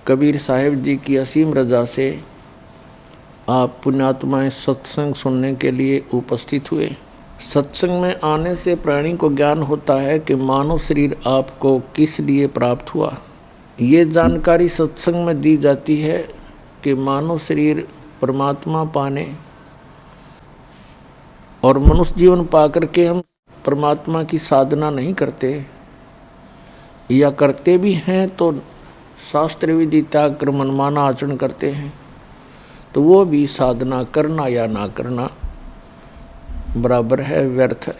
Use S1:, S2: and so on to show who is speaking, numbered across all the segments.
S1: कबीर साहिब जी की असीम रजा से आप पुण्यात्माएं सत्संग सुनने के लिए उपस्थित हुए। सत्संग में आने से प्राणी को ज्ञान होता है कि मानव शरीर आपको किस लिए प्राप्त हुआ। ये जानकारी सत्संग में दी जाती है कि मानव शरीर परमात्मा पाने और मनुष्य जीवन पाकर के हम परमात्मा की साधना नहीं करते, या करते भी हैं तो शास्त्र विधि त्याग कर मनमाना आचरण करते हैं, तो वो भी साधना करना या ना करना बराबर है, व्यर्थ है।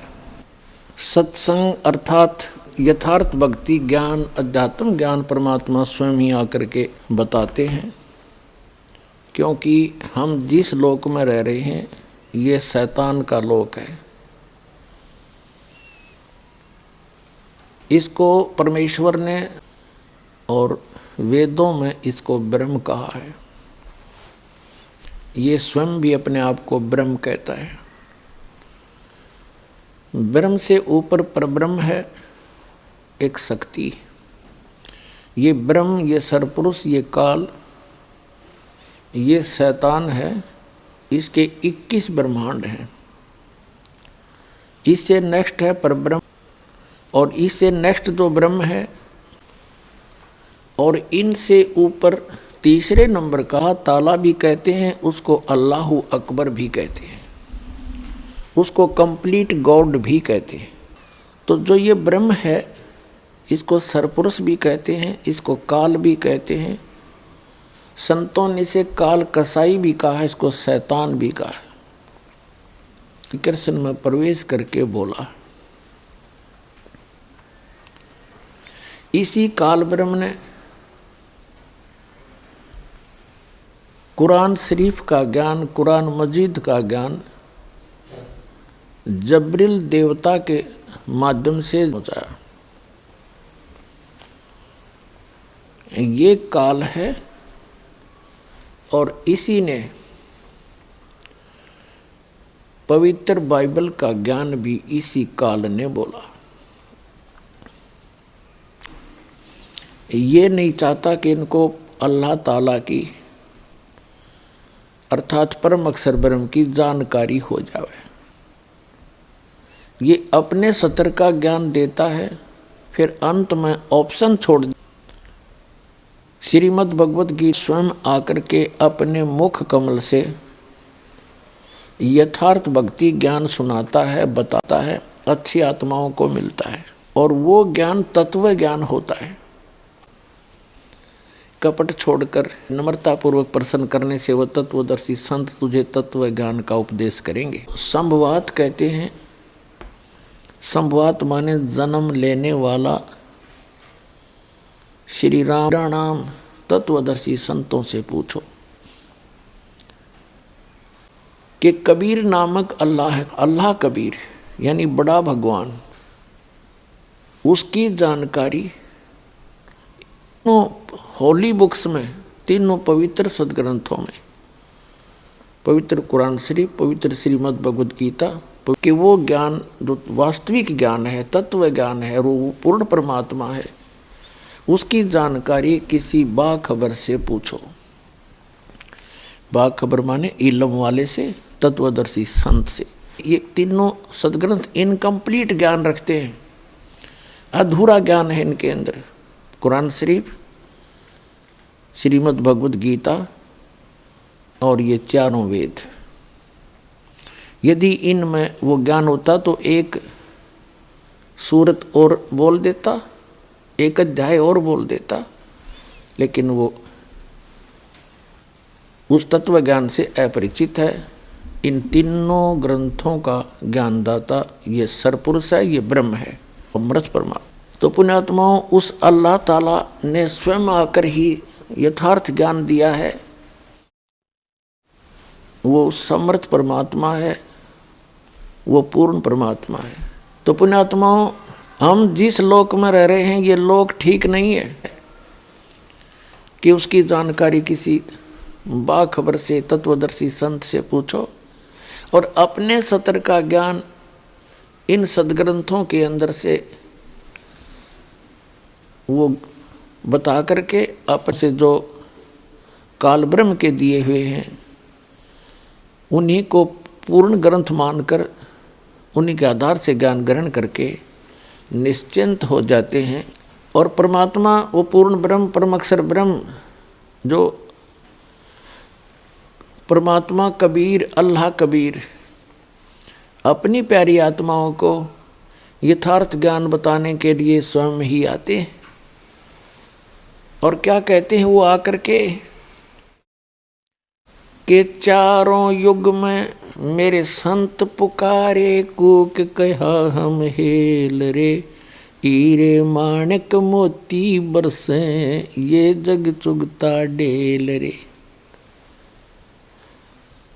S1: सत्संग अर्थात यथार्थ भक्ति ज्ञान, अध्यात्म ज्ञान परमात्मा स्वयं ही आकर के बताते हैं। क्योंकि हम जिस लोक में रह रहे हैं ये शैतान का लोक है। इसको परमेश्वर ने और वेदों में इसको ब्रह्म कहा है। ये स्वयं भी अपने आप को ब्रह्म कहता है। ब्रह्म से ऊपर परब्रह्म है, एक शक्ति। ये ब्रह्म, ये सरपुरुष, ये काल, ये शैतान है। इसके 21 ब्रह्मांड हैं। इससे नेक्स्ट है परब्रह्म, और इससे नेक्स्ट जो ब्रह्म है, और इनसे ऊपर तीसरे नंबर का ताला भी कहते हैं, उसको अल्लाहु अकबर भी कहते हैं, उसको कंप्लीट गॉड भी कहते हैं। तो जो ये ब्रह्म है इसको सरपुरुष भी कहते हैं, इसको काल भी कहते हैं। संतों ने इसे काल कसाई भी कहा है, इसको शैतान भी कहा है। कृष्ण में प्रवेश करके बोला। इसी काल ब्रह्म ने कुरान शरीफ का ज्ञान, कुरान मजीद का ज्ञान जबरील देवता के माध्यम से पहुंचाया। ये काल है, और इसी ने पवित्र बाइबल का ज्ञान भी इसी काल ने बोला। ये नहीं चाहता कि इनको अल्लाह ताला की अर्थात परम अक्षर ब्रह्म की जानकारी हो जावे। ये अपने सत्र का ज्ञान देता है, फिर अंत में ऑप्शन छोड़ श्रीमद् भगवत गीता स्वयं आकर के अपने मुख कमल से यथार्थ भक्ति ज्ञान सुनाता है, बताता है, अच्छी आत्माओं को मिलता है, और वो ज्ञान तत्व ज्ञान होता है। कपट छोड़कर नम्रतापूर्वक प्रश्न करने से वह तत्वदर्शी संत तुझे तत्व ज्ञान का उपदेश करेंगे। संभवात कहते हैं, संभवात माने जन्म लेने वाला श्री राम नाम तत्वदर्शी संतों से पूछो कि कबीर नामक अल्लाह है। अल्लाह कबीर यानी बड़ा भगवान, उसकी जानकारी होली बुक्स में, तीनों पवित्र सदग्रंथों में, पवित्र कुरान शरीफ, पवित्र श्रीमद् भगवद गीता, कि वो ज्ञान जो वास्तविक ज्ञान है, तत्व ज्ञान है, वो पूर्ण परमात्मा है, उसकी जानकारी किसी बाखबर से पूछो। बाखबर माने इल्म वाले से, तत्वदर्शी संत से। ये तीनों सदग्रंथ इनकम्प्लीट ज्ञान रखते हैं, अधूरा ज्ञान है इनके अंदर। कुरान शरीफ, श्रीमद् भगवद गीता और ये चारों वेद। यदि इनमें वो ज्ञान होता तो एक सूरत और बोल देता, एक अध्याय और बोल देता, लेकिन वो उस तत्व ज्ञान से अपरिचित है। इन तीनों ग्रंथों का ज्ञानदाता ये सरपुरुष है, ये ब्रह्म है, अमृत परमात्मा। तो पुण्यात्माओं, उस अल्लाह ताला ने स्वयं आकर ही यथार्थ ज्ञान दिया है। वो समर्थ परमात्मा है, वो पूर्ण परमात्मा है। तो पुण्यात्माओं, हम जिस लोक में रह रहे हैं ये लोक ठीक नहीं है कि उसकी जानकारी किसी बाखबर से, तत्वदर्शी संत से पूछो, और अपने सत्र का ज्ञान इन सदग्रंथों के अंदर से वो बता करके आप से जो काल ब्रह्म के दिए हुए हैं, उन्हीं को पूर्ण ग्रंथ मानकर उन्हीं के आधार से ज्ञान ग्रहण करके निश्चिंत हो जाते हैं। और परमात्मा वो पूर्ण ब्रह्म, परम अक्षर ब्रह्म, जो परमात्मा कबीर, अल्लाह कबीर अपनी प्यारी आत्माओं को यथार्थ ज्ञान बताने के लिए स्वयं ही आते हैं। और क्या कहते हैं वो आकर के चारों युग में मेरे संत पुकारे, कूक कहा हम हेल रे, हीरे माणिक मोती बरसे, ये जग चुगता ढेल रे।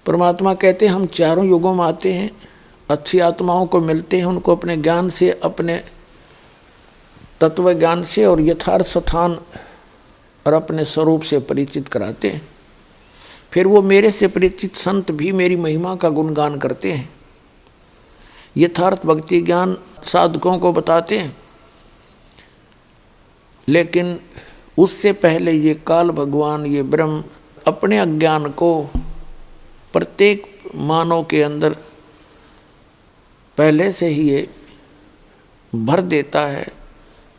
S1: परमात्मा कहते हैं हम चारों युगों में आते हैं, अच्छी आत्माओं को मिलते हैं, उनको अपने ज्ञान से, अपने तत्व ज्ञान से और यथार्थ स्थान और अपने स्वरूप से परिचित कराते हैं। फिर वो मेरे से परिचित संत भी मेरी महिमा का गुणगान करते हैं, यथार्थ भक्ति ज्ञान साधकों को बताते हैं। लेकिन उससे पहले ये काल भगवान, ये ब्रह्म अपने अज्ञान को प्रत्येक मानव के अंदर पहले से ही ये भर देता है,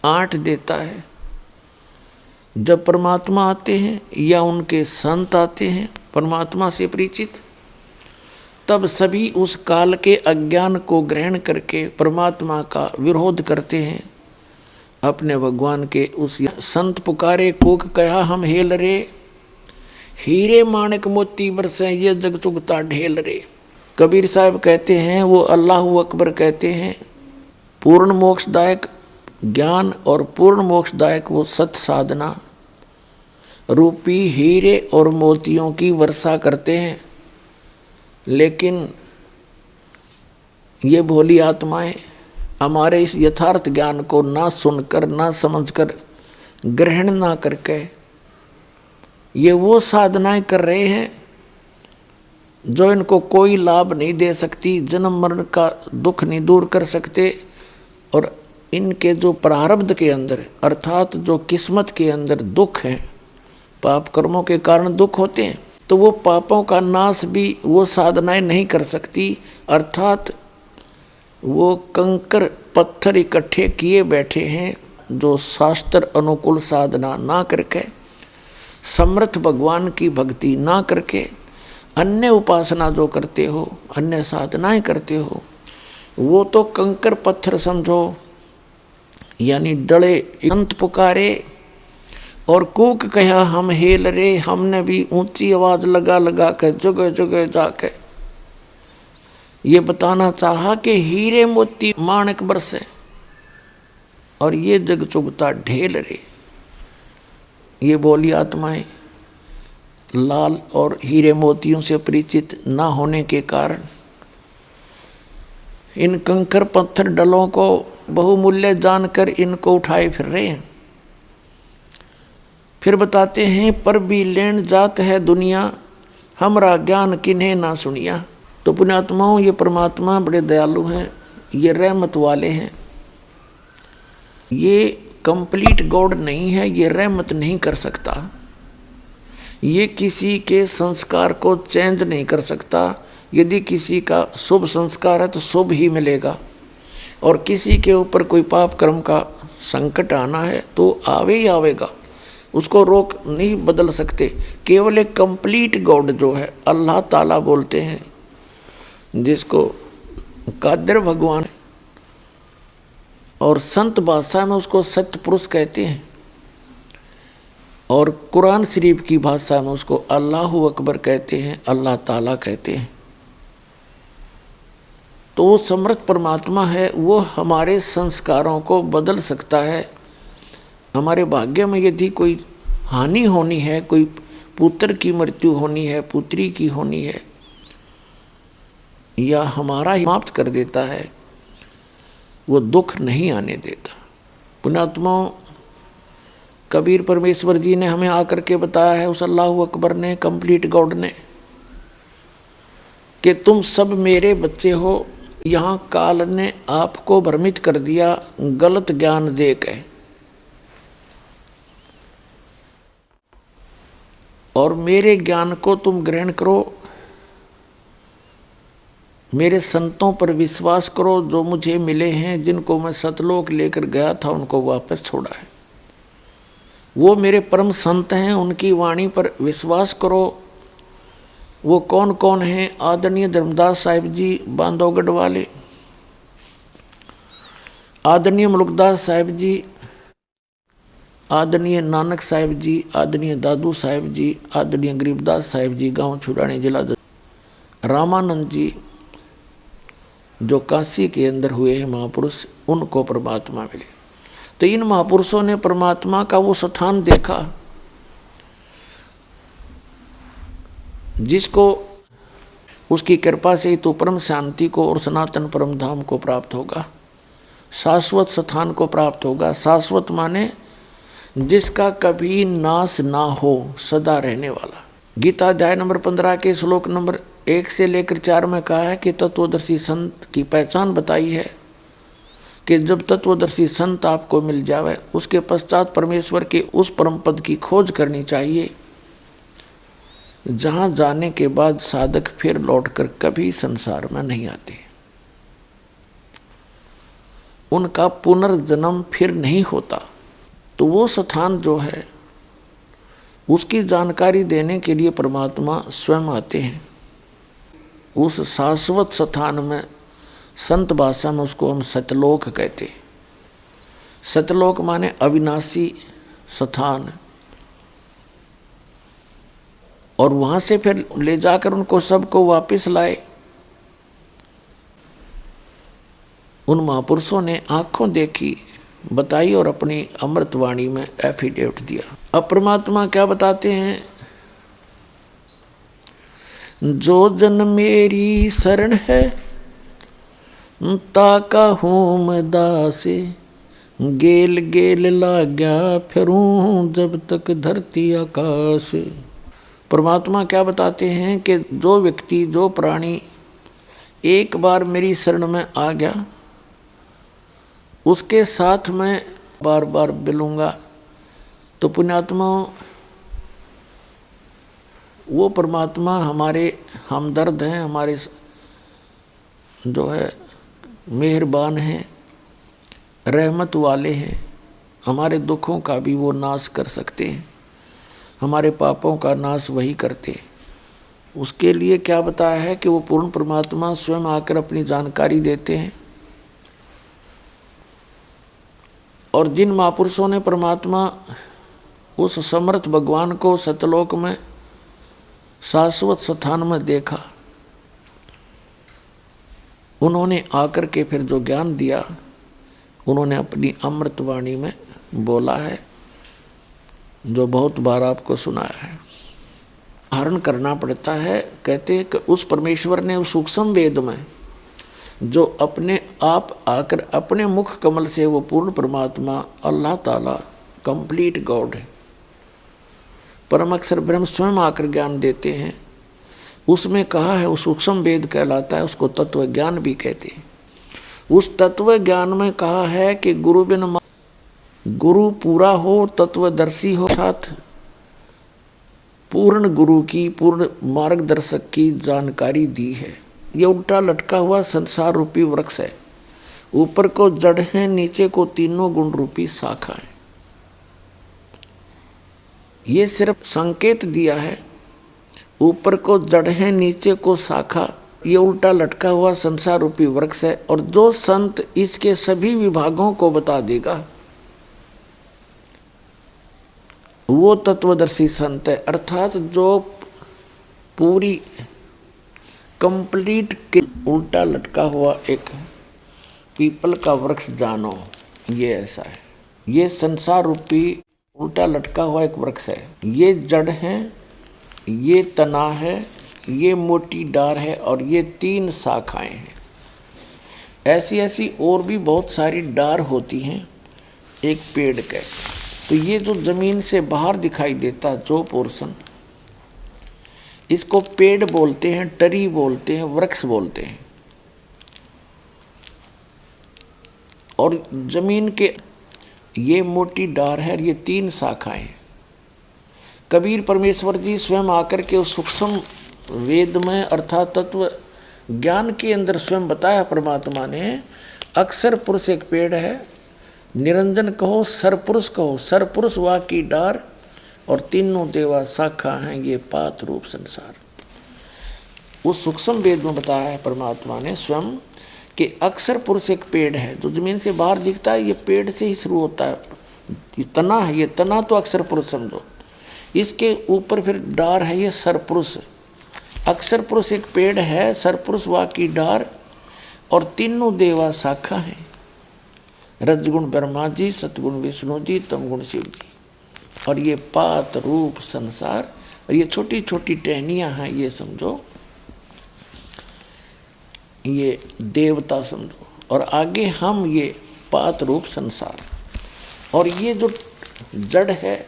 S1: आंट देता है। जब परमात्मा आते हैं या उनके संत आते हैं परमात्मा से परिचित, तब सभी उस काल के अज्ञान को ग्रहण करके परमात्मा का विरोध करते हैं। अपने भगवान के उस संत पुकारे, कूक कहा हम हेल रे, हीरे माणिक मोती बरसे, ये जग चुगता ढेल रे। कबीर साहब कहते हैं, वो अल्लाहु अकबर कहते हैं, पूर्ण मोक्षदायक ज्ञान और पूर्ण मोक्षदायक वो सत साधना रूपी हीरे और मोतियों की वर्षा करते हैं। लेकिन ये भोली आत्माएं हमारे इस यथार्थ ज्ञान को ना सुनकर, ना समझकर, ग्रहण ना करके ये वो साधनाएं कर रहे हैं जो इनको कोई लाभ नहीं दे सकती, जन्म मरण का दुख नहीं दूर कर सकते। और इनके जो प्रारब्ध के अंदर अर्थात जो किस्मत के अंदर दुख है, पाप कर्मों के कारण दुख होते हैं, तो वो पापों का नाश भी वो साधनाएं नहीं कर सकती। अर्थात वो कंकर पत्थर इकट्ठे किए बैठे हैं जो शास्त्र अनुकूल साधना ना करके, समर्थ भगवान की भक्ति ना करके, अन्य उपासना जो करते हो, अन्य साधनाएं करते हो, वो तो कंकर पत्थर समझो। यानी डले संत पुकारे और कूक कहा हम हेल रे, हमने भी ऊंची आवाज लगा लगा कर जगह जगह जाके ये बताना चाहा कि हीरे मोती माणिक बरसे और ये जग चुगता ढेल रे। ये बोली आत्माएं लाल और हीरे मोतियों से परिचित ना होने के कारण इन कंकर पत्थर डलों को बहुमूल्य जानकर इनको उठाए फिर रहे हैं। फिर बताते हैं, पर भी लेन जात है दुनिया, हमरा ज्ञान किन्हें ना सुनिया। तो पुण्यात्माओं, ये परमात्मा बड़े दयालु हैं, ये रहमत वाले हैं, ये कंप्लीट गॉड नहीं है, ये रहमत नहीं कर सकता, ये किसी के संस्कार को चेंज नहीं कर सकता। यदि किसी का शुभ संस्कार है तो शुभ ही मिलेगा, और किसी के ऊपर कोई पाप कर्म का संकट आना है तो आवे ही आवेगा, उसको रोक नहीं बदल सकते। केवल एक कंप्लीट गॉड जो है अल्लाह ताला बोलते हैं, जिसको कादिर भगवान और संत भाषा में उसको सत्य पुरुष कहते हैं, और कुरान शरीफ की भाषा में उसको अल्लाहु अकबर कहते हैं, अल्लाह ताला कहते हैं। तो वो समर्थ परमात्मा है, वो हमारे संस्कारों को बदल सकता है। हमारे भाग्य में यदि कोई हानि होनी है, कोई पुत्र की मृत्यु होनी है, पुत्री की होनी है, या हमारा समाप्त कर देता है, वो दुख नहीं आने देता। पुण्यात्माओं, कबीर परमेश्वर जी ने हमें आकर के बताया है, उस अल्लाहु अकबर ने, कंप्लीट गॉड ने, कि तुम सब मेरे बच्चे हो। यहाँ काल ने आपको भ्रमित कर दिया गलत ज्ञान दे के। और मेरे ज्ञान को तुम ग्रहण करो, मेरे संतों पर विश्वास करो, जो मुझे मिले हैं, जिनको मैं सतलोक लेकर गया था उनको वापस छोड़ा है, वो मेरे परम संत हैं, उनकी वाणी पर विश्वास करो। वो कौन कौन हैं? आदरणीय धर्मदास साहिब जी बांधवगढ़ वाले, आदरणीय मुल्कदास साहिब जी, आदरणीय नानक साहिब जी, आदरणीय दादू साहिब जी, आदरणीय गरीबदास साहिब जी गांव छुड़ानी जिला, रामानंद जी जो काशी के अंदर हुए हैं महापुरुष, उनको परमात्मा मिले। तो इन महापुरुषों ने परमात्मा का वो स्थान देखा जिसको उसकी कृपा से तो परम शांति को और सनातन परम धाम को प्राप्त होगा, शाश्वत स्थान को प्राप्त होगा। शाश्वत माने जिसका कभी नाश ना हो, सदा रहने वाला। गीता अध्याय नंबर 15 के श्लोक नंबर 1 से लेकर 4 में कहा है कि तत्वदर्शी संत की पहचान बताई है कि जब तत्वदर्शी संत आपको मिल जावे, उसके पश्चात परमेश्वर के उस परम पद की खोज करनी चाहिए जहां जाने के बाद साधक फिर लौटकर कभी संसार में नहीं आते, उनका पुनर्जन्म फिर नहीं होता। तो वो स्थान जो है उसकी जानकारी देने के लिए परमात्मा स्वयं आते हैं। उस शाश्वत स्थान में संत भाषा में उसको हम सतलोक कहते हैं। सतलोक माने अविनाशी स्थान, और वहां से फिर ले जाकर उनको सबको वापस लाए। उन महापुरुषों ने आंखों देखी, बताई और अपनी अमृतवाणी में एफिडेविट दिया। अब परमात्मा क्या बताते हैं? जो जन मेरी शरण है ताका हूँ दासे, गेल गेल लाग्या फिरूं जब तक धरती आकाश। परमात्मा क्या बताते हैं कि जो व्यक्ति, जो प्राणी एक बार मेरी शरण में आ गया, उसके साथ मैं बार बार मिलूँगा। तो पुण्यात्मा, वो परमात्मा हमारे हमदर्द हैं, हमारे जो है मेहरबान हैं, रहमत वाले हैं। हमारे दुखों का भी वो नाश कर सकते हैं, हमारे पापों का नाश वही करते। उसके लिए क्या बताया है कि वो पूर्ण परमात्मा स्वयं आकर अपनी जानकारी देते हैं। और जिन महापुरुषों ने परमात्मा उस समर्थ भगवान को सतलोक में शाश्वत स्थान में देखा, उन्होंने आकर के फिर जो ज्ञान दिया, उन्होंने अपनी अमृतवाणी में बोला है, जो बहुत बार आपको सुनाया है। धारण करना पड़ता है। कहते हैं कि उस परमेश्वर ने उस सूक्ष्म वेद में जो अपने आप आकर अपने मुख कमल से, वो पूर्ण परमात्मा अल्लाह ताला कंप्लीट गॉड है, परम अक्षर ब्रह्म स्वयं आकर ज्ञान देते हैं। उसमें कहा है, वो सूक्ष्म वेद कहलाता है, उसको तत्व ज्ञान भी कहते हैं। उस तत्व ज्ञान में कहा है कि गुरु बिन, गुरु पूरा हो, तत्वदर्शी हो, साथ पूर्ण गुरु की, पूर्ण मार्गदर्शक की जानकारी दी है। ये उल्टा लटका हुआ संसार रूपी वृक्ष है, ऊपर को जड़ है, नीचे को तीनों गुण रूपी शाखा है। ये सिर्फ संकेत दिया है, ऊपर को जड़ है, नीचे को शाखा। ये उल्टा लटका हुआ संसार रूपी वृक्ष है। और जो संत इसके सभी विभागों को बता देगा, वो तत्वदर्शी संत है। अर्थात जो पूरी कंप्लीट के उल्टा लटका हुआ एक पीपल का वृक्ष जानो, ये ऐसा है। ये संसार रूपी उल्टा लटका हुआ एक वृक्ष है। ये जड़ है, ये तना है, ये मोटी डार है, और ये 3 शाखाएं हैं। ऐसी ऐसी और भी बहुत सारी डार होती हैं एक पेड़ के। तो ये जो जमीन से बाहर दिखाई देता जो पोर्शन, इसको पेड़ बोलते हैं, टरी बोलते हैं, वृक्ष बोलते हैं। और जमीन के ये मोटी डार है, ये 3 शाखाएं हैं। कबीर परमेश्वर जी स्वयं आकर के उस सूक्ष्म वेद में अर्थात तत्व ज्ञान के अंदर स्वयं बताया परमात्मा ने। अक्षर पुरुष एक पेड़ है, निरंजन कहो सरपुरुष कहो, सरपुरुष वा की डार और तीनों देवा शाखा हैं ये पात रूप संसार। उस सूक्ष्म वेद में बताया है परमात्मा ने स्वयं कि अक्षर पुरुष एक पेड़ है जो जमीन से बाहर दिखता है, ये पेड़ से ही शुरू होता है, ये तना है, ये तना तो अक्षर पुरुष समझो। इसके ऊपर फिर डार है, ये सरपुरुष। अक्षर पुरुष एक पेड़ है, सरपुरुष वा की डार और तीनों देवा शाखा हैं, रजगुण ब्रह्मा जी, सतगुण विष्णु जी, तमगुण शिव जी। और ये पात रूप संसार, और ये छोटी छोटी टहनियाँ हैं, ये समझो ये देवता समझो, और आगे हम ये पात रूप संसार। और ये जो जड़ है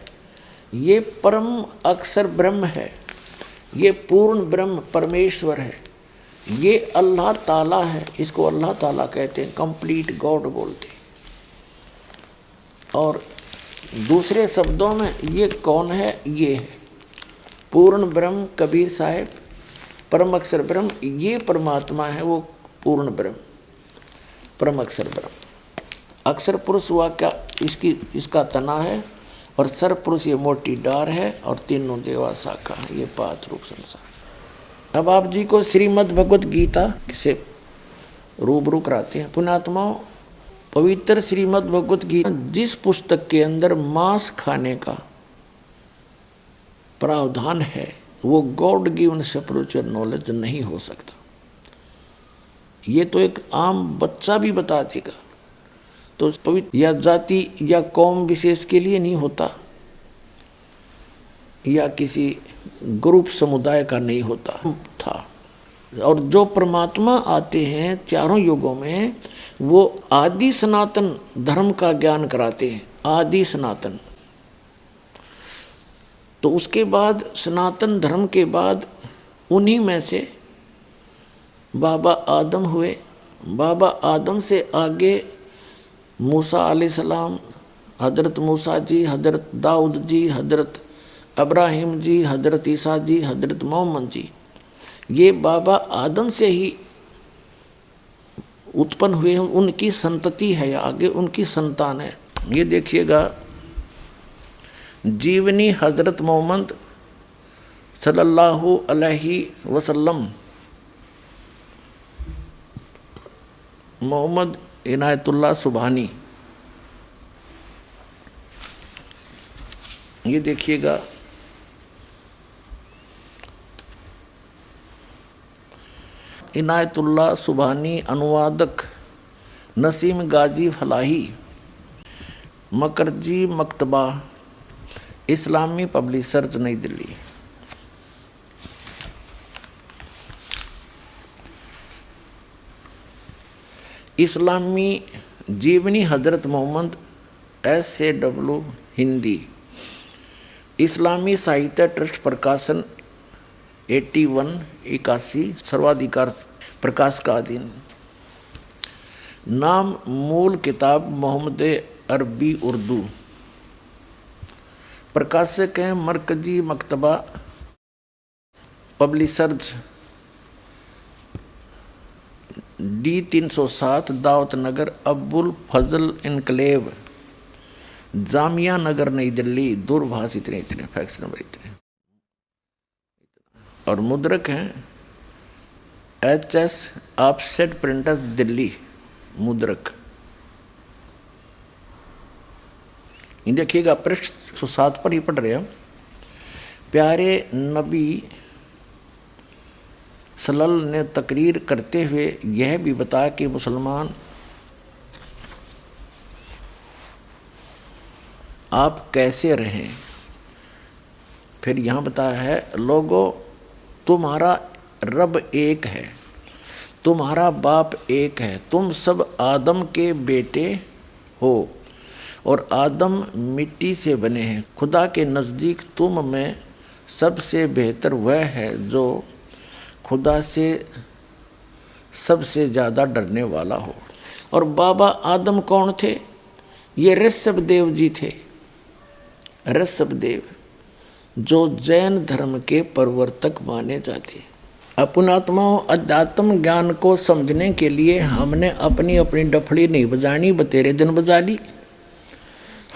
S1: ये परम अक्षर ब्रह्म है, ये पूर्ण ब्रह्म परमेश्वर है, ये अल्लाह ताला है, इसको अल्लाह ताला कहते हैं, कंप्लीट गॉड बोलते हैं। और दूसरे शब्दों में ये कौन है? ये है पूर्ण ब्रह्म। कबीर साहब परम अक्षर ब्रह्म, ये परमात्मा है वो पूर्ण ब्रह्म, परम अक्षर ब्रह्म। अक्षर पुरुष हुआ क्या, इसका तना है, और सर पुरुष ये मोटी डार है, और तीनों देवा शाखा है, ये पात रूप संसार। अब आप जी को श्रीमद् भगवत गीता से रूबरू कराते हैं। पुण्यात्माओं, पवित्र श्रीमद् भगवत गीता जिस पुस्तक के अंदर मांस खाने का प्रावधान है वो गॉड गिवन स्पिरिचुअल नॉलेज नहीं हो सकता। ये तो एक आम बच्चा भी बता देगा, तो पवित्र या जाति या कौम विशेष के लिए नहीं होता, या किसी ग्रुप समुदाय का नहीं होता था। और जो परमात्मा आते हैं चारों युगों में, वो आदि सनातन धर्म का ज्ञान कराते हैं, आदि सनातन। तो उसके बाद सनातन धर्म के बाद उन्हीं में से बाबा आदम हुए। बाबा आदम से आगे मूसा अलैहिस्सलाम, हजरत मूसा जी, हजरत दाऊद जी, हजरत अब्राहिम जी, हजरत ईसा जी, हजरत मोहम्मद जी, ये बाबा आदम से ही उत्पन्न हुए हैं, उनकी संतति है, आगे उनकी संतान है। ये देखिएगा जीवनी हजरत मोहम्मद सल्लल्लाहु अलैहि वसल्लम, मोहम्मद इनायतुल्लाह सुबहानी। ये देखिएगा इनायतुल्लाह सुबहानी, अनुवादक नसीम गाजी फलाही, मकरजी मकतबा, इस्लामी पब्लिशर्स, नई दिल्ली। इस्लामी जीवनी हजरत मोहम्मद, SAW हिंदी, इस्लामी साहित्य ट्रस्ट प्रकाशन 81 सर्वाधिकार प्रकाश का अधीन। नाम मूल किताब मोहम्मद अरबी उर्दू, प्रकाशक हैं मरकजी मकतबा पब्लिशर्स, D307 दावत नगर, अब्बुल फजल इनकलेव, जामिया नगर, नई दिल्ली। दूरभाष इतने फैक्स नंबर इतने। और मुद्रक हैं HS ऑफसेट प्रिंटर्स दिल्ली, मुद्रक। ये देखिएगा पृष्ठ 107 पर ही पढ़ रहे हैं। प्यारे नबी सल्लल्लाहु ने तकरीर करते हुए यह भी बताया कि मुसलमान आप कैसे रहें। फिर यहाँ बताया है, लोगों तुम्हारा रब एक है, तुम्हारा बाप एक है, तुम सब आदम के बेटे हो और आदम मिट्टी से बने हैं। खुदा के नज़दीक तुम में सबसे बेहतर वह है जो खुदा से सबसे ज़्यादा डरने वाला हो। और बाबा आदम कौन थे? ये ऋषभदेव जी थे। ऋषभदेव जो जैन धर्म के प्रवर्तक माने जाते हैं। अपनात्माओं, अध्यात्म ज्ञान को समझने के लिए हमने अपनी अपनी डफड़ी नहीं बजानी, बतेरे दिन बजा ली।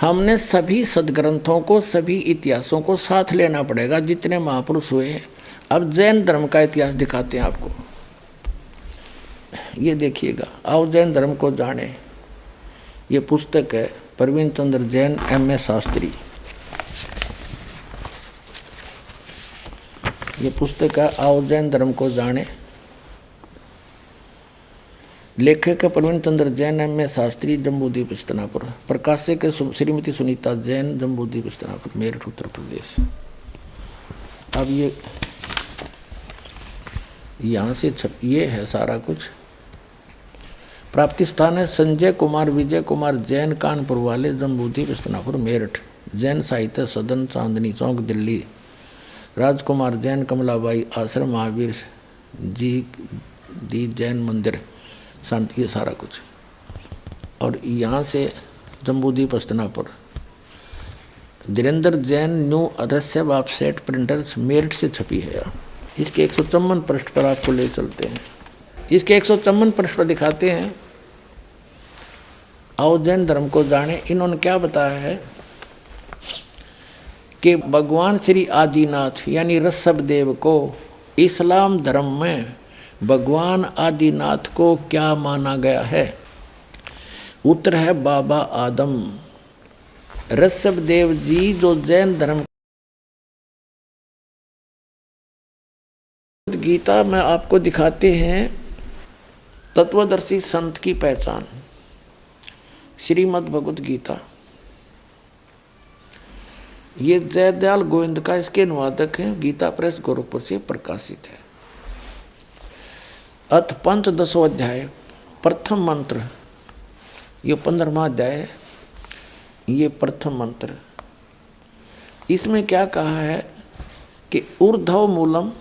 S1: हमने सभी सदग्रंथों को, सभी इतिहासों को साथ लेना पड़ेगा, जितने महापुरुष हुए हैं। अब जैन धर्म का इतिहास दिखाते हैं आपको, ये देखिएगा। आओ जैन धर्म को जाने। ये पुस्तक है प्रवीण चंद्र जैन, M.A. शास्त्री। ये पुस्तक है आओ जैन धर्म को जाने। लेखक है प्रवीण चंद्र जैन, M.A. शास्त्री, जम्बूद्वीप हस्तिनापुर। प्रकाशक है श्रीमती सुनीता जैन, जम्बूद्वीप हस्तिनापुर, मेरठ, उत्तर प्रदेश। अब ये यहाँ से ये है सारा कुछ। प्राप्ति स्थान है संजय कुमार, विजय कुमार जैन, कानपुर वाले, जम्बूद्वीप हस्तिनापुर, मेरठ। जैन साहित्य सदन, चांदनी चौक, दिल्ली। राजकुमार जैन, कमलाबाई आश्रम, महावीर जी दी जैन मंदिर, शांति, ये सारा कुछ। और यहाँ से जम्बूद्वीप हस्तिनापुर। धीरेन्द्र जैन, न्यू अदस्य वेबसाइट प्रिंटर्स, मेरठ से छपी है। इसके 154 पृष्ठ पर आपको ले चलते हैं। इसके 154 पृष्ठ पर दिखाते हैं आओ जैन धर्म को जाने। इन्होंने क्या बताया है कि भगवान श्री आदिनाथ यानी ऋषभ देव को इस्लाम धर्म में भगवान आदिनाथ को क्या माना गया है। उत्तर है बाबा आदम। ऋषभ देव जी जो जैन धर्म गीता में आपको दिखाते हैं तत्वदर्शी संत की पहचान, श्रीमद् भगवत गीता। ये जयदयाल गोविंद का इसके अनुवादक हैं, गीता प्रेस गोरखपुर से प्रकाशित है। अथ पंचदशो अध्याय, प्रथम मंत्र, ये 15वां अध्याय है। ये प्रथम मंत्र, इसमें क्या कहा है कि ऊर्ध्व मूलम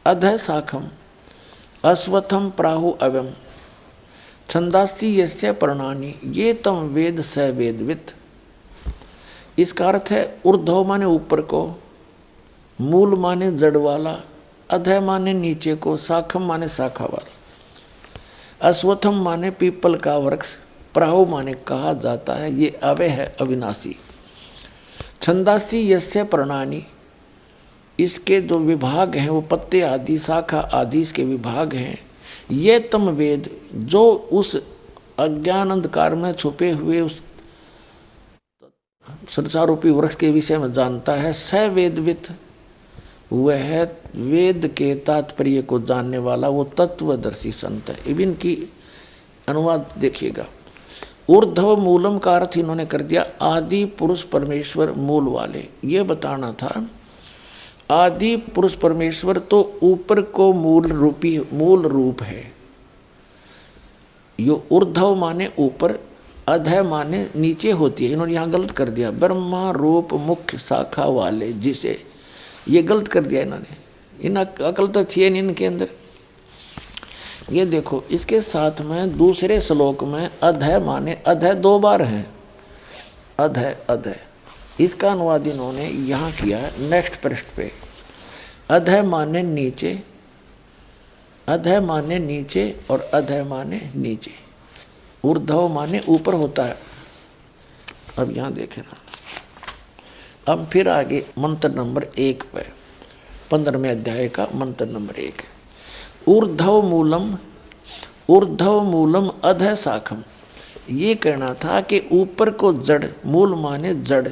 S1: अधः शाखम अश्वत्थम प्राहु अव्यम छंदासी यस्य पर्णानि ये तम वेद स वेदवित्। इसका अर्थ है ऊर्ध्व माने ऊपर को, मूल माने जड़ वाला, अधः माने नीचे को, शाखम माने शाखा वाला, अश्वत्थम माने पीपल का वृक्ष, प्राहु माने कहा जाता है ये अव्यय है, अविनाशी। छंदासी यस्य पर्णानि, इसके जो विभाग हैं वो पत्ते आदि, शाखा आदि इसके विभाग हैं। ये तम वेद, जो उस अज्ञान अंधकार में छुपे हुए उस संसारूपी वृक्ष के विषय में जानता है, स वेदवित्, वह है वेद के तात्पर्य को जानने वाला, वो तत्वदर्शी संत है। इबिन की अनुवाद देखिएगा। ऊर्ध्व मूलम का अर्थ इन्होंने कर दिया आदि पुरुष परमेश्वर मूल वाले। ये बताना था आदि पुरुष परमेश्वर तो ऊपर को मूल रूप है। यो ऊर्ध्व माने ऊपर, अधः माने नीचे होती है। इन्होंने यहाँ गलत कर दिया, ब्रह्मा रूप मुख्य शाखा वाले, जिसे ये गलत कर दिया इन्होंने। इन अकल तो थी नहीं इनके अंदर। ये देखो इसके साथ में दूसरे श्लोक में अधः माने, अधः 2 बार है, अधः अधः। इसका अनुवाद इन्होंने यहाँ किया है नेक्स्ट पृष्ठ पे। अधः माने नीचे, अधः माने नीचे और अधः माने नीचे। ऊर्ध्व माने ऊपर होता है। अब यहाँ देखें ना, अब फिर आगे मंत्र नंबर 1 पे, 15वें अध्याय का मंत्र नंबर 1। ऊर्ध्व मूलम अधः शाखम। ये कहना था कि ऊपर को जड़, मूल माने जड़,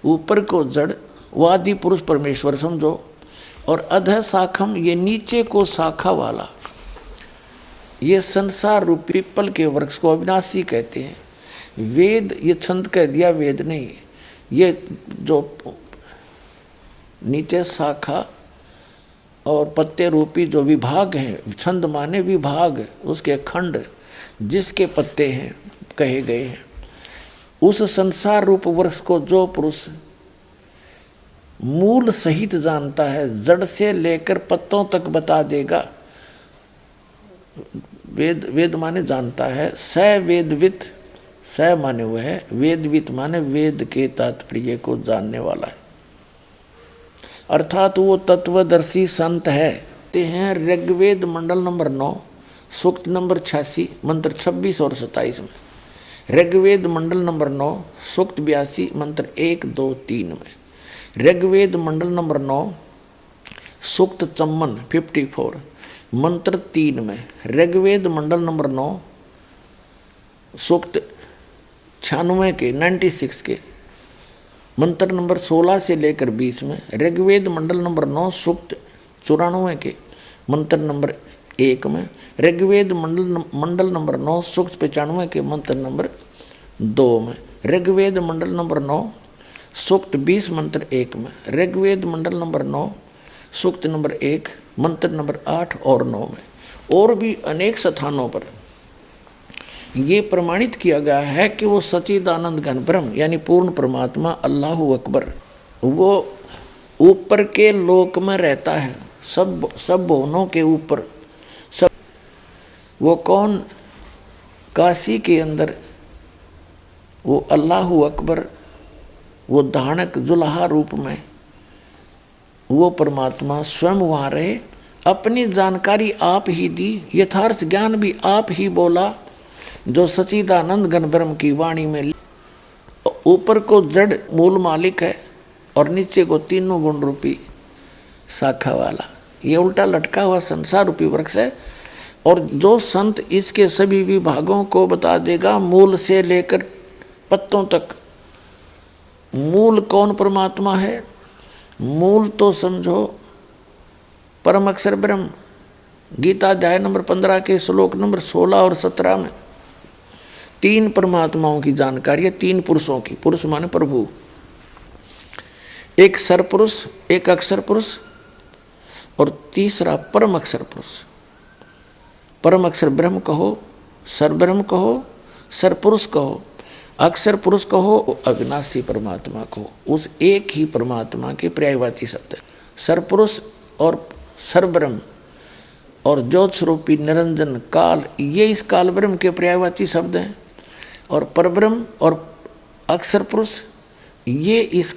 S1: ऊपर को जड़ वादि पुरुष परमेश्वर समझो, और अधः शाखम ये नीचे को शाखा वाला। ये संसार रूपी पीपल के वृक्ष को अविनाशी कहते हैं। वेद, ये छंद कह दिया, वेद नहीं। ये जो नीचे शाखा और पत्ते रूपी जो विभाग हैं, छंद माने विभाग, उसके खंड जिसके पत्ते हैं कहे गए हैं, उस संसार रूप वृक्ष को जो पुरुष मूल सहित जानता है, जड़ से लेकर पत्तों तक बता देगा। वेद माने जानता है, स वेदवित्, स माने वह है, वेदवित् माने वेद के तात्पर्य को जानने वाला है। अर्थात वो तत्वदर्शी संत है। ते हैं ऋग्वेद मंडल नंबर 9 सूक्त नंबर 86 मंत्र 26 और 27 में, ऋग्वेद मंडल नंबर 9 सूक्त 82 मंत्र 1, 2, 3 में, ऋग्वेद मंडल नंबर 9 सूक्त चम्मन 54 मंत्र 3 में, ऋग्वेद मंडल नंबर 9 सूक्त 96 के 96 के मंत्र नंबर 16 से लेकर 20 में, ऋग्वेद मंडल नंबर 9 सूक्त 94 के मंत्र नंबर 1 में, ऋग्वेद मंडल नंबर 9 सूक्त 95 के मंत्र नंबर 2 में, ऋग्वेद मंडल नंबर 9 सूक्त 20 मंत्र 1 में, ऋग्वेद मंडल नंबर 9 सूक्त नंबर 1 मंत्र नंबर 8 और 9 में। और भी अनेक स्थानों पर ये प्रमाणित किया गया है कि वो सच्चिदानंद घन ब्रह्म यानी पूर्ण परमात्मा अल्लाहु अकबर वो ऊपर के लोक में रहता है, सब भुवनों के ऊपर। सब वो कौन? काशी के अंदर वो अल्लाहु अकबर, वो धानक जुल्हा रूप में वो परमात्मा स्वयं वहाँ रहे, अपनी जानकारी आप ही दी, यथार्थ ज्ञान भी आप ही बोला, जो सच्चिदानंद घन ब्रह्म की वाणी में ऊपर को जड़ मूल मालिक है और नीचे को तीनों गुण रूपी शाखा वाला, ये उल्टा लटका हुआ संसार रूपी वृक्ष है। और जो संत इसके सभी विभागों को बता देगा मूल से लेकर पत्तों तक। मूल कौन परमात्मा है? मूल तो समझो परम अक्षर ब्रह्म, गीता अध्याय नंबर 15 के श्लोक नंबर 16 और 17 में 3 परमात्माओं की जानकारी है, 3 पुरुषों की। पुरुष माने प्रभु, एक सरपुरुष, एक अक्षर पुरुष और तीसरा परम अक्षर पुरुष। परम अक्षर ब्रह्म कहो, सर ब्रह्म कहो, सर पुरुष कहो, अक्षर पुरुष कहो, अविनाशी परमात्मा कहो। उस एक ही परमात्मा के पर्यायवाची शब्द है सरपुरुष और सरब्रह्म और ज्योत स्वरूपी निरंजन काल, ये इस काल ब्रह्म के पर्यायवाची शब्द हैं। और परब्रह्म और अक्षर पुरुष ये इस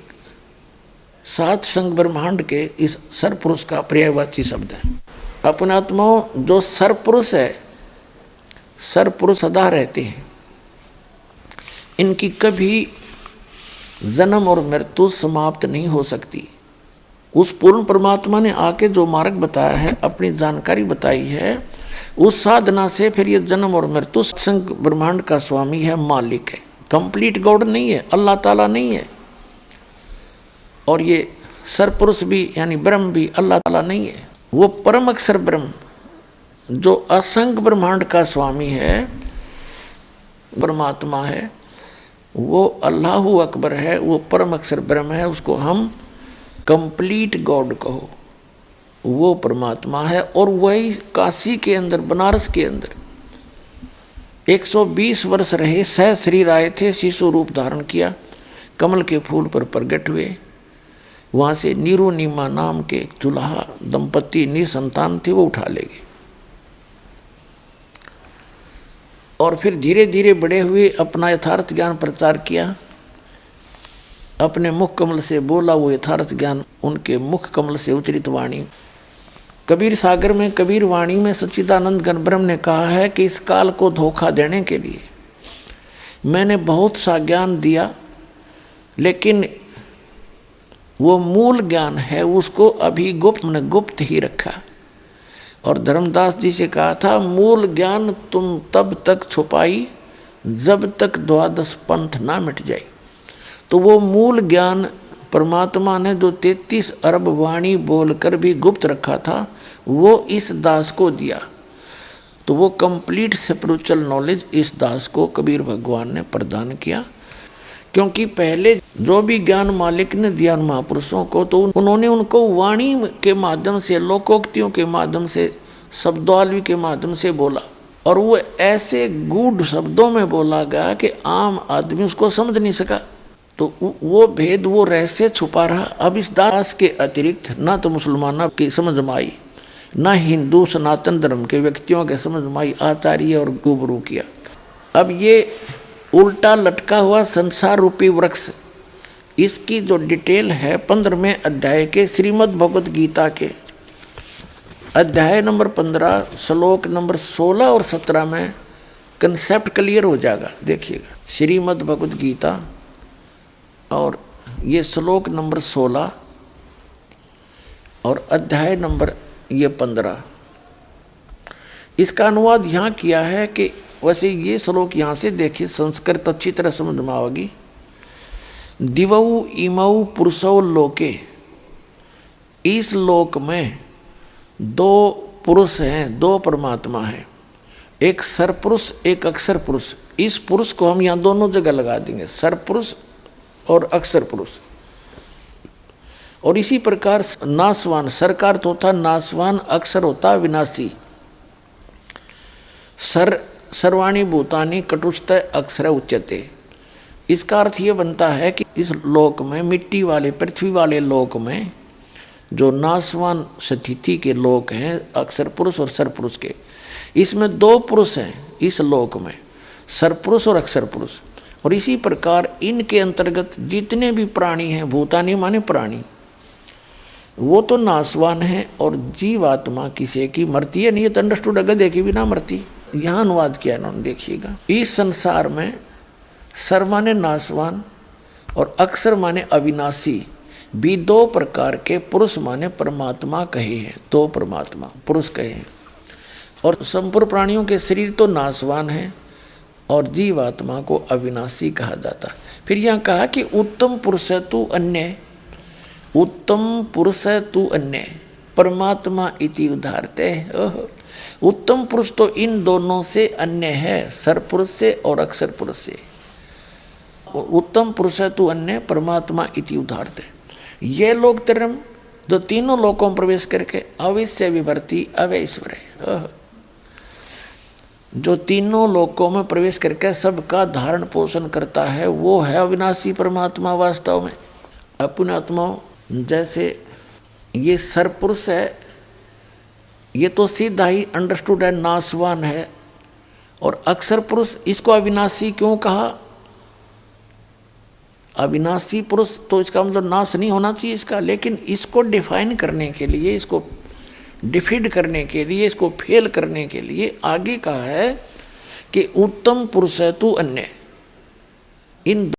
S1: 7 संग ब्रह्मांड के इस सरपुरुष का पर्यायवाची शब्द है। अपने आत्माओं जो सरपुरुष है, सरपुरुष सदा रहते हैं, इनकी कभी जन्म और मृत्यु समाप्त नहीं हो सकती। उस पूर्ण परमात्मा ने आके जो मार्ग बताया है, अपनी जानकारी बताई है, उस साधना से फिर ये जन्म और मृत्यु संग ब्रह्मांड का स्वामी है, मालिक है, कंप्लीट गॉड नहीं है, अल्लाह ताला नहीं है। और ये सरपुरुष भी यानी ब्रह्म भी अल्लाह ताला नहीं है। वो परम अक्षर ब्रह्म जो असंग ब्रह्मांड का स्वामी है, परमात्मा है, वो अल्लाहु अकबर है, वो परम अक्षर ब्रह्म है, उसको हम कंप्लीट गॉड कहो, वो परमात्मा है। और वही काशी के अंदर, बनारस के अंदर 120 वर्ष रहे, सह शरीर आए थे, शिशु रूप धारण किया, कमल के फूल पर प्रकट हुए। वहाँ से नीरू नीमा नाम के दुल्हा दंपति निसंतान थे, वो उठा ले गए। और फिर धीरे धीरे बड़े हुए, अपना यथार्थ ज्ञान प्रचार किया, अपने मुख कमल से बोला वो यथार्थ ज्ञान, उनके मुख कमल से उच्चरित वाणी। कबीर सागर में, कबीर वाणी में सच्चिदानंद घन ब्रह्म ने कहा है कि इस काल को धोखा देने के लिए मैंने बहुत सा ज्ञान दिया, लेकिन वो मूल ज्ञान है उसको अभी गुप्त ही रखा। और धर्मदास जी से कहा था, मूल ज्ञान तुम तब तक छुपाई जब तक 12 पंथ ना मिट जाए। तो वो मूल ज्ञान परमात्मा ने जो 33 अरब वाणी बोलकर भी गुप्त रखा था, वो इस दास को दिया। तो वो कंप्लीट स्पिरिचुअल नॉलेज इस दास को कबीर भगवान ने प्रदान किया। क्योंकि पहले जो भी ज्ञान मालिक ने दिया महापुरुषों को, तो उन्होंने उनको वाणी के माध्यम से, लोकोक्तियों के माध्यम से, शब्दावली के माध्यम से बोला। और वो ऐसे गूढ़ शब्दों में बोला गया कि आम आदमी उसको समझ नहीं सका। तो वो भेद, वो रहस्य छुपा रहा। अब इस दास के अतिरिक्त ना तो मुसलमानों की समझ में आई, ना हिंदू सनातन धर्म के व्यक्तियों के समझ में आई, आचार्य और गुबरू किया। अब ये उल्टा लटका हुआ संसार रूपी वृक्ष, इसकी जो डिटेल है 15वें अध्याय के श्रीमद् भगवत गीता के अध्याय नंबर 15 श्लोक नंबर 16 और 17 में कंसेप्ट क्लियर हो जाएगा। देखिएगा, श्रीमद् भगवत गीता और ये श्लोक नंबर 16 और अध्याय नंबर ये 15। इसका अनुवाद यहाँ किया है कि वैसे ये श्लोक यहाँ से देखिए, संस्कृत अच्छी तरह समझ में आएगी। दिवौ इमौ पुरुषौ लोके, इस लोक में दो पुरुष हैं, दो परमात्मा हैं, एक सरपुरुष एक अक्षर पुरुष। इस पुरुष को हम यहाँ दोनों जगह लगा देंगे, सरपुरुष और अक्षर पुरुष। और इसी प्रकार नाशवान, सर का अर्थ होता नाशवान, अक्षर होता विनाशी। सर्वाणी भूतानि कटुष्ट अक्षर उच्यते। इसका अर्थ ये बनता है कि इस लोक में, मिट्टी वाले पृथ्वी वाले लोक में जो नाशवान स्थिति के लोक हैं, अक्षर पुरुष और सरपुरुष के, इसमें दो पुरुष हैं इस लोक में, सरपुरुष और अक्षर पुरुष। और इसी प्रकार इनके अंतर्गत जितने भी प्राणी हैं, भूतानि माने प्राणी, वो तो नाशवान है और जीवात्मा किसी की मरती है नहीं। ये तो अंडरस्टूड, अगर देखी भी ना मरती। यहाँ अनुवाद किया इन्होंने, देखिएगा। इस संसार में सर माने नाशवान और अक्षर माने अविनाशी भी दो प्रकार के पुरुष माने परमात्मा कहे हैं, दो परमात्मा पुरुष कहे हैं। और संपूर्ण प्राणियों के शरीर तो नाशवान है और जीवात्मा को अविनाशी कहा जाता। फिर यहाँ कहा कि उत्तम पुरुष है तू अन्य, उत्तम पुरुष है तू अन्य परमात्मा इति उदाहरते। उत्तम पुरुष तो इन दोनों से अन्य है, सरपुरुष से और अक्षर पुरुष से। उत्तम पुरुष है तू अन्य परमात्मा इति उदाहरते। ये लोग तरम जो तीनों लोकों में प्रवेश करके अविश्य विभर्ति अवैश्वर है, जो तीनों लोकों में प्रवेश करके सबका धारण पोषण करता है, वो है अविनाशी परमात्मा। वास्तव में अपने आत्माओं, जैसे ये सरपुरुष है, ये तो सीधा ही अंडरस्टूड है, नाशवान है। और अक्षर पुरुष, इसको अविनाशी क्यों कहा? अविनाशी पुरुष तो इसका मतलब नाश नहीं होना चाहिए इसका, लेकिन इसको डिफाइन करने के लिए, इसको डिफीड करने के लिए, इसको फेल करने के लिए आगे कहा है कि उत्तम पुरुष है तू अन्य। इन